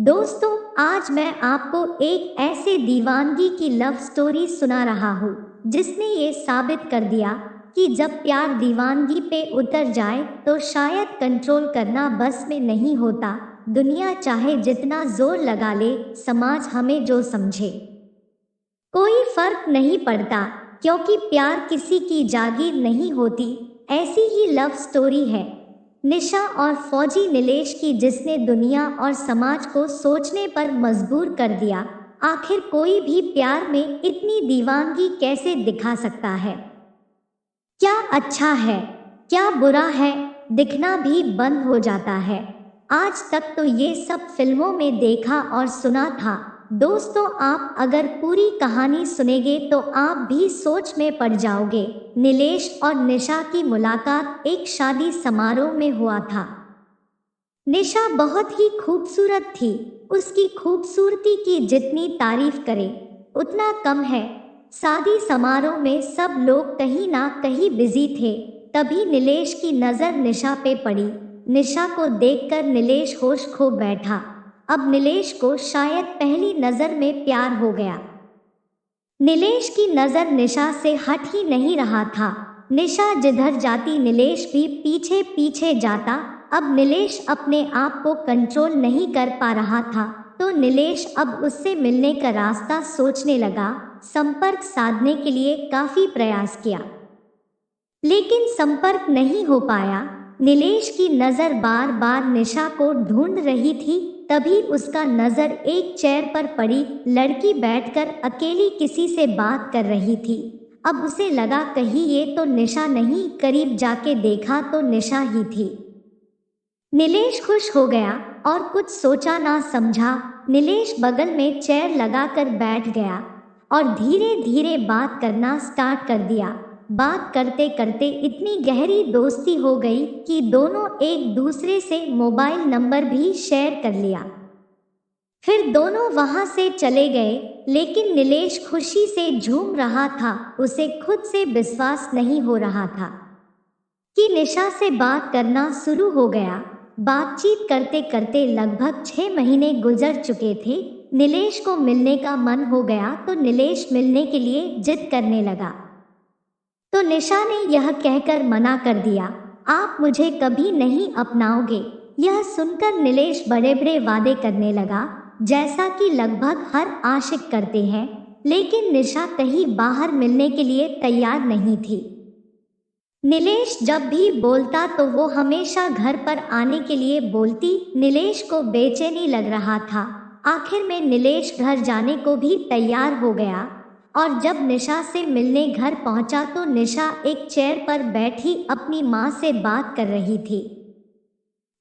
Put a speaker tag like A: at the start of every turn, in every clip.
A: दोस्तों, आज मैं आपको एक ऐसे दीवानगी की लव स्टोरी सुना रहा हूँ जिसने ये साबित कर दिया कि जब प्यार दीवानगी पे उतर जाए तो शायद कंट्रोल करना बस में नहीं होता। दुनिया चाहे जितना जोर लगा ले, समाज हमें जो समझे कोई फर्क नहीं पड़ता, क्योंकि प्यार किसी की जागीर नहीं होती। ऐसी ही लव स्टोरी है निशा और फौजी नीलेश की, जिसने दुनिया और समाज को सोचने पर मजबूर कर दिया। आखिर कोई भी प्यार में इतनी दीवानगी कैसे दिखा सकता है? क्या अच्छा है, क्या बुरा है, दिखना भी बंद हो जाता है। आज तक तो ये सब फिल्मों में देखा और सुना था। दोस्तों, आप अगर पूरी कहानी सुनेंगे तो आप भी सोच में पड़ जाओगे। नीलेश और निशा की मुलाकात एक शादी समारोह में हुआ था। निशा बहुत ही खूबसूरत थी। उसकी खूबसूरती की जितनी तारीफ करें उतना कम है। शादी समारोह में सब लोग कहीं ना कहीं बिजी थे। तभी नीलेश की नज़र निशा पे पड़ी। निशा को देखकर नीलेश होश खो बैठा। अब नीलेश को शायद पहली नज़र में प्यार हो गया। नीलेश की नज़र निशा से हट ही नहीं रहा था। निशा जिधर जाती नीलेश भी पीछे पीछे जाता। अब नीलेश अपने आप को कंट्रोल नहीं कर पा रहा था, तो नीलेश अब उससे मिलने का रास्ता सोचने लगा। संपर्क साधने के लिए काफ़ी प्रयास किया, लेकिन संपर्क नहीं हो पाया। नीलेश की नज़र बार बार निशा को ढूंढ रही थी। तभी उसका नज़र एक चेयर पर पड़ी। लड़की बैठकर अकेली किसी से बात कर रही थी। अब उसे लगा कहीं ये तो निशा नहीं। करीब जाके देखा तो निशा ही थी। नीलेश खुश हो गया और कुछ सोचा ना समझा नीलेश बगल में चेयर लगाकर बैठ गया और धीरे धीरे बात करना स्टार्ट कर दिया। बात करते करते इतनी गहरी दोस्ती हो गई कि दोनों एक दूसरे से मोबाइल नंबर भी शेयर कर लिया। फिर दोनों वहां से चले गए, लेकिन नीलेश खुशी से झूम रहा था। उसे खुद से विश्वास नहीं हो रहा था कि निशा से बात करना शुरू हो गया। बातचीत करते करते लगभग 6 महीने गुजर चुके थे। नीलेश को मिलने का मन हो गया तो नीलेश मिलने के लिए जिद करने लगा, तो निशा ने यह कहकर मना कर दिया, आप मुझे कभी नहीं अपनाओगे। यह सुनकर नीलेश बड़े बड़े वादे करने लगा, जैसा कि लगभग हर आशिक करते हैं। लेकिन निशा कहीं बाहर मिलने के लिए तैयार नहीं थी। नीलेश जब भी बोलता तो वो हमेशा घर पर आने के लिए बोलती। नीलेश को बेचैनी लग रहा था। आखिर में नीलेश घर जाने को भी तैयार हो गया और जब निशा से मिलने घर पहुंचा तो निशा एक चेयर पर बैठी अपनी माँ से बात कर रही थी।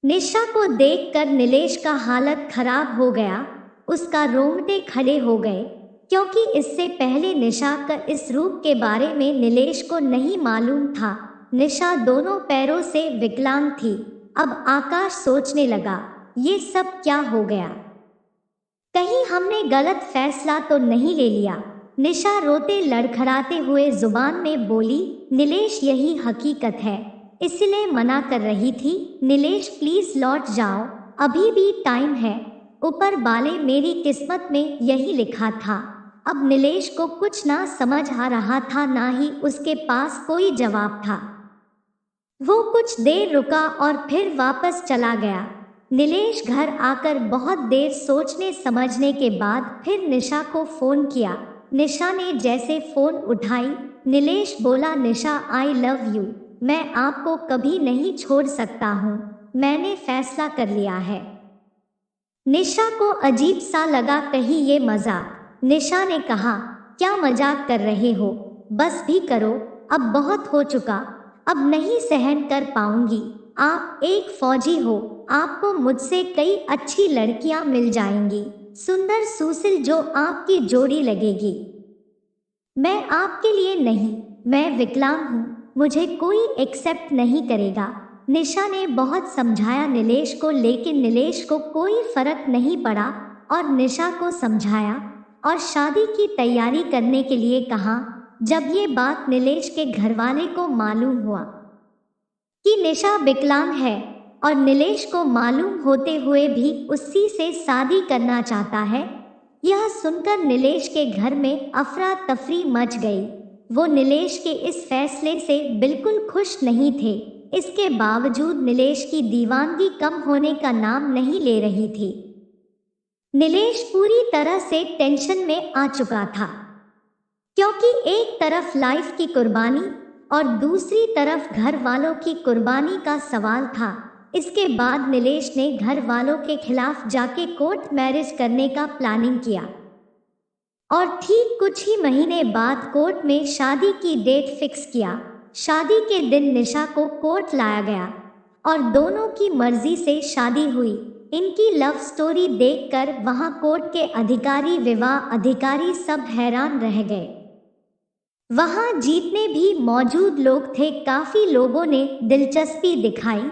A: निशा को देखकर नीलेश का हालत खराब हो गया। उसका रोंगटे खड़े हो गए, क्योंकि इससे पहले निशा का इस रूप के बारे में नीलेश को नहीं मालूम था। निशा दोनों पैरों से विकलांग थी। अब आकाश सोचने लगा, ये सब क्या हो गया? कहीं हमने गलत फैसला तो नहीं ले लिया? निशा रोते लड़खड़ाते हुए जुबान में बोली, नीलेश यही हकीकत है, इसलिए मना कर रही थी। नीलेश प्लीज लौट जाओ, अभी भी टाइम है। ऊपर वाले मेरी किस्मत में यही लिखा था। अब नीलेश को कुछ ना समझ आ रहा था, ना ही उसके पास कोई जवाब था। वो कुछ देर रुका और फिर वापस चला गया। नीलेश घर आकर बहुत देर सोचने समझने के बाद फिर निशा को फोन किया। निशा ने जैसे फोन उठाई, नीलेश बोला, निशा आई लव यू, मैं आपको कभी नहीं छोड़ सकता हूँ, मैंने फैसला कर लिया है। निशा को अजीब सा लगा, कहीं ये मजाक। निशा ने कहा, क्या मजाक कर रहे हो? बस भी करो, अब बहुत हो चुका, अब नहीं सहन कर पाऊंगी। आप एक फौजी हो, आपको मुझसे कई अच्छी लड़कियां मिल जाएंगी, सुंदर सुशील जो आपकी जोड़ी लगेगी। मैं आपके लिए नहीं, मैं विकलांग हूँ, मुझे कोई एक्सेप्ट नहीं करेगा। निशा ने बहुत समझाया नीलेश को, लेकिन नीलेश को कोई फर्क नहीं पड़ा और निशा को समझाया और शादी की तैयारी करने के लिए कहा। जब ये बात नीलेश के घरवाले को मालूम हुआ कि निशा विकलांग है और नीलेश को मालूम होते हुए भी उसी से शादी करना चाहता है। यह सुनकर नीलेश के घर में अफरा तफरी मच गई। वो नीलेश के इस फैसले से बिल्कुल खुश नहीं थे। इसके बावजूद नीलेश की दीवानगी कम होने का नाम नहीं ले रही थी। नीलेश पूरी तरह से टेंशन में आ चुका था, क्योंकि एक तरफ लाइफ की कुर्बानी और दूसरी तरफ घर वालों की कुर्बानी का सवाल था। इसके बाद नीलेश ने घर वालों के खिलाफ जाके कोर्ट मैरिज करने का प्लानिंग किया और ठीक कुछ ही महीने बाद कोर्ट में शादी की डेट फिक्स किया। शादी के दिन निशा को कोर्ट लाया गया और दोनों की मर्जी से शादी हुई। इनकी लव स्टोरी देखकर वहां कोर्ट के अधिकारी, विवाह अधिकारी सब हैरान रह गए। वहां जितने भी मौजूद लोग थे, काफी लोगों ने दिलचस्पी दिखाई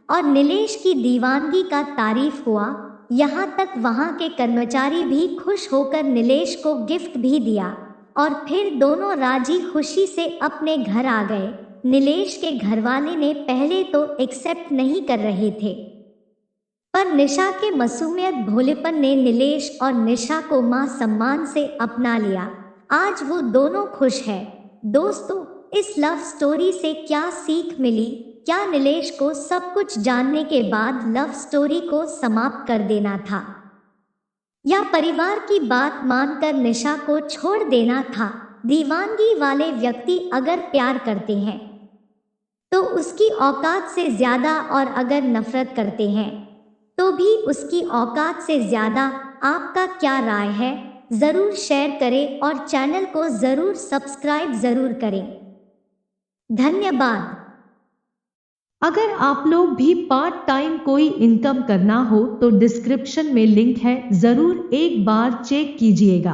A: और नीलेश की दीवानगी का तारीफ हुआ। यहाँ तक वहां के कर्मचारी भी खुश होकर नीलेश को गिफ्ट भी दिया और फिर दोनों राजी खुशी से अपने घर आ गए। नीलेश के घरवाले ने पहले तो एक्सेप्ट नहीं कर रहे थे, पर निशा के मासूमियत भोलेपन ने नीलेश और निशा को मां सम्मान से अपना लिया। आज वो दोनों खुश है। दोस्तों, इस लव स्टोरी से क्या सीख मिली? क्या नीलेश को सब कुछ जानने के बाद लव स्टोरी को समाप्त कर देना था, या परिवार की बात मानकर निशा को छोड़ देना था? दीवानगी वाले व्यक्ति अगर प्यार करते हैं तो उसकी औकात से ज़्यादा, और अगर नफरत करते हैं तो भी उसकी औकात से ज़्यादा। आपका क्या राय है? ज़रूर शेयर करें और चैनल को ज़रूर सब्सक्राइब ज़रूर करें। धन्यवाद।
B: अगर आप लोग भी पार्ट टाइम कोई इनकम करना हो तो डिस्क्रिप्शन में लिंक है, ज़रूर एक बार चेक कीजिएगा।